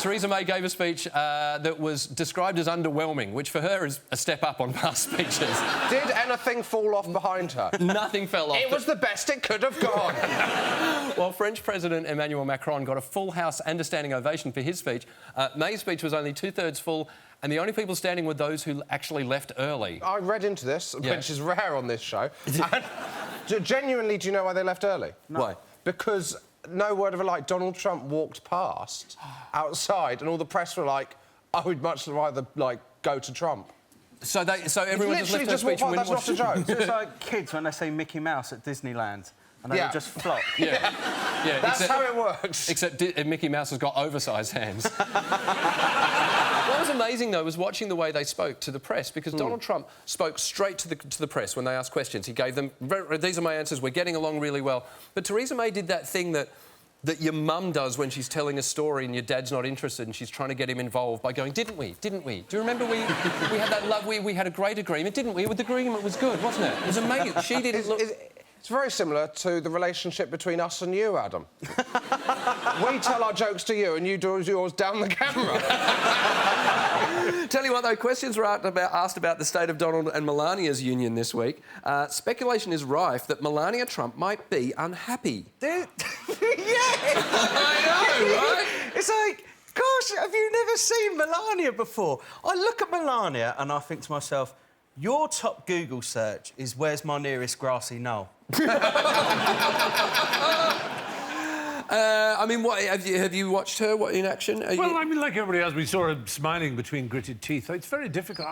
Theresa May gave a speech that was described as underwhelming, which for her is a step up on past speeches. Did anything fall off behind her? Nothing fell off. It was the best it could have gone. While French President Emmanuel Macron got a full House and a standing ovation for his speech, May's speech was only two-thirds full, and the only people standing were those who actually left early. I read into this, which is rare on this show. And genuinely, do you know why they left early? No. Why? Because, no word of a lie, Donald Trump walked past outside and all the press were like, I would much rather, like, go to Trump. So everyone just left their speech and went That's not a joke. It's like kids when they see Mickey Mouse at Disneyland and they just flop. Yeah. That's how it works. Except Mickey Mouse has got oversized hands. What was amazing, though, was watching the way they spoke to the press, because Donald Trump spoke straight to the press when they asked questions. He gave them, these are my answers, we're getting along really well. But Theresa May did that thing that your mum does when she's telling a story and your dad's not interested and she's trying to get him involved by going, didn't we? Do you remember we had that love, we had a great agreement, didn't we? The agreement was good, wasn't it? It was amazing. She didn't look... It's very similar to the relationship between us and you, Adam. We tell our jokes to you and you do yours down the camera. Tell you what, though, questions were asked about the state of Donald and Melania's union this week. Speculation is rife that Melania Trump might be unhappy. Yeah! I know, right? It's like, gosh, have you never seen Melania before? I look at Melania and I think to myself, your top Google search is where's my nearest grassy knoll? I mean, what have you watched her in action? Well, I mean, like everybody else, we saw her smiling between gritted teeth. It's very difficult.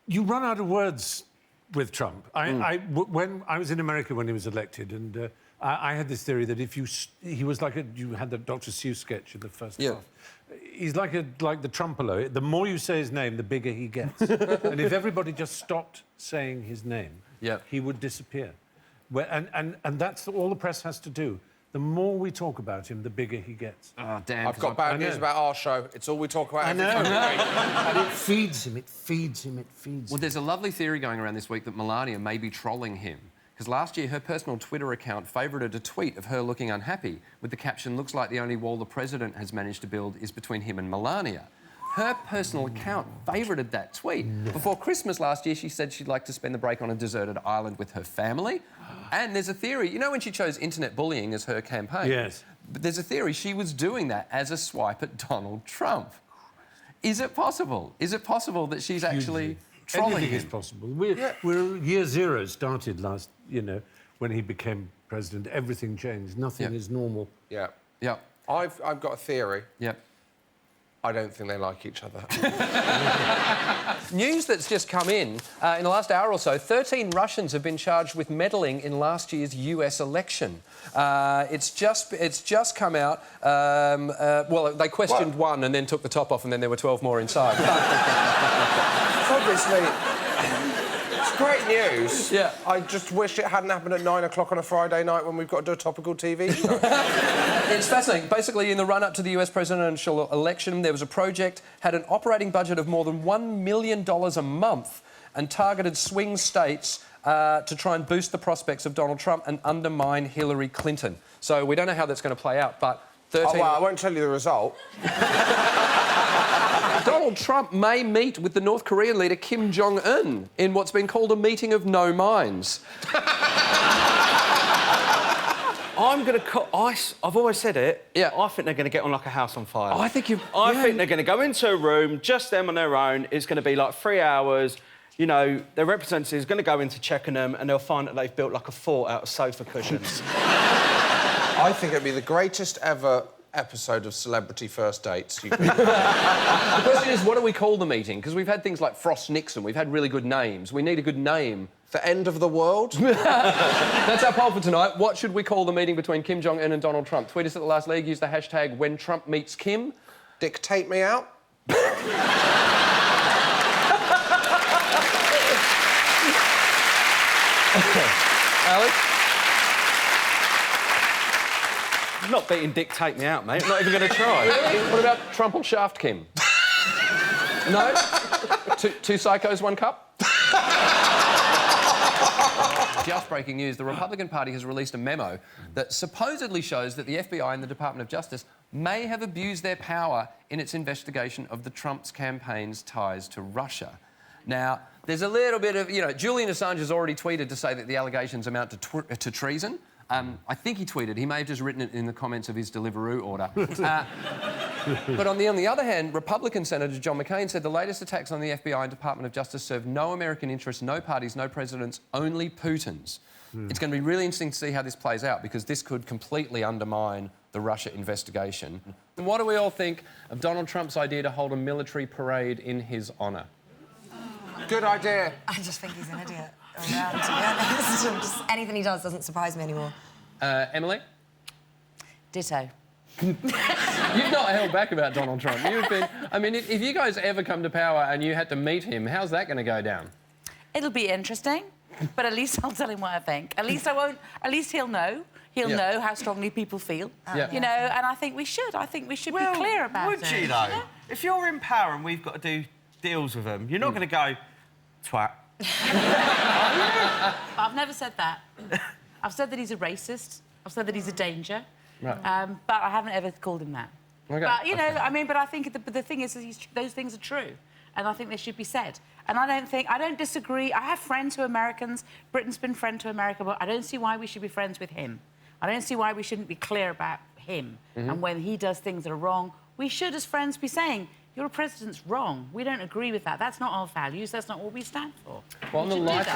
You run out of words with Trump. When I was in America when he was elected, and I had this theory that he was like you had the Dr. Seuss sketch in the first half. He's like the Trumpolo. The more you say his name, the bigger he gets. And if everybody just stopped saying his name, he would disappear. And that's all the press has to do. The more we talk about him, the bigger he gets. Oh, damn. I've got bad news about our show. It's all we talk about. I know. And it feeds him, it feeds him, it feeds him. Well, there's a lovely theory going around this week that Melania may be trolling him. Because last year, her personal Twitter account favourited a tweet of her looking unhappy, with the caption, looks like the only wall the president has managed to build is between him and Melania. Her personal account favourited that tweet. Before Christmas last year, she said she'd like to spend the break on a deserted island with her family. And there's a theory, you know when she chose internet bullying as her campaign? Yes. But there's a theory she was doing that as a swipe at Donald Trump. Is it possible? Is it possible that she's actually trolling Anything him? is possible. We're year zero started last, when he became president. Everything changed. Nothing is normal. Yeah. Yeah. I've got a theory. Yeah. I don't think they like each other. News that's just come in the last hour or so, 13 Russians have been charged with meddling in last year's US election. It's just come out. Well, they questioned one and then took the top off, and then there were 12 more inside. Obviously, it's great news. Yeah. I just wish it hadn't happened at 9 o'clock on a Friday night when we've got to do a topical TV show. It's fascinating. Basically, in the run-up to the US presidential election, there was a project, had an operating budget of more than $1 million a month and targeted swing states to try and boost the prospects of Donald Trump and undermine Hillary Clinton. So we don't know how that's going to play out, but 13... Oh, well, I won't tell you the result. Donald Trump may meet with the North Korean leader Kim Jong-un in what's been called a meeting of no minds. I'm going to call... I've always said it. Yeah. I think they're going to get on like a house on fire. Oh, I think I think they're going to go into a room, just them on their own. It's going to be like 3 hours. You know, their representative is going to go into Checkenham and they'll find that they've built like a fort out of sofa cushions. I think it'd be the greatest ever episode of Celebrity First Dates. The question is, what do we call the meeting? Because we've had things like Frost Nixon. We've had really good names. We need a good name. The end of the world? That's our poll for tonight. What should we call the meeting between Kim Jong-un and Donald Trump? Tweet us at The Last League. Use the hashtag #WhenTrumpMeetsKim. Dictate me out? Alex? I'm not beating Dictate Me Out, mate. I'm not even going to try. Really? What about Trump will shaft Kim? No? Two psychos, one cup? Just breaking news, the Republican Party has released a memo that supposedly shows that the FBI and the Department of Justice may have abused their power in its investigation of the Trump's campaign's ties to Russia. Now, there's a little bit of, Julian Assange has already tweeted to say that the allegations amount to treason. I think he tweeted. He may have just written it in the comments of his Deliveroo order. But on the other hand, Republican Senator John McCain said the latest attacks on the FBI and Department of Justice serve no American interests, no parties, no presidents, only Putin's. It's going to be really interesting to see how this plays out, because this could completely undermine the Russia investigation. And what do we all think of Donald Trump's idea to hold a military parade in his honour? Good idea. I just think he's an idiot. Around, to be honest. Just anything he does doesn't surprise me anymore. Emily? Ditto. You've not held back about Donald Trump. You've been... I mean, if you guys ever come to power and you had to meet him, how's that going to go down? It'll be interesting, but at least I'll tell him what I think. At least I won't... At least he'll know. He'll know how strongly people feel. You know, and I think we should. I think we should be clear about it. Would you, though? Yeah? If you're in power and we've got to do deals with them, you're not going to go, twat. I've never said that. I've said that he's a racist. I've said that he's a danger. Right. But I haven't ever called him that. Okay. But, you know, I mean, but I think the thing is those things are true. And I think they should be said. And I don't disagree. I have friends who are Americans. Britain's been friend to America, but I don't see why we should be friends with him. I don't see why we shouldn't be clear about him. And when he does things that are wrong, we should, as friends, be saying, your president's wrong. We don't agree with that. That's not our values. That's not what we stand for. Well, on the life...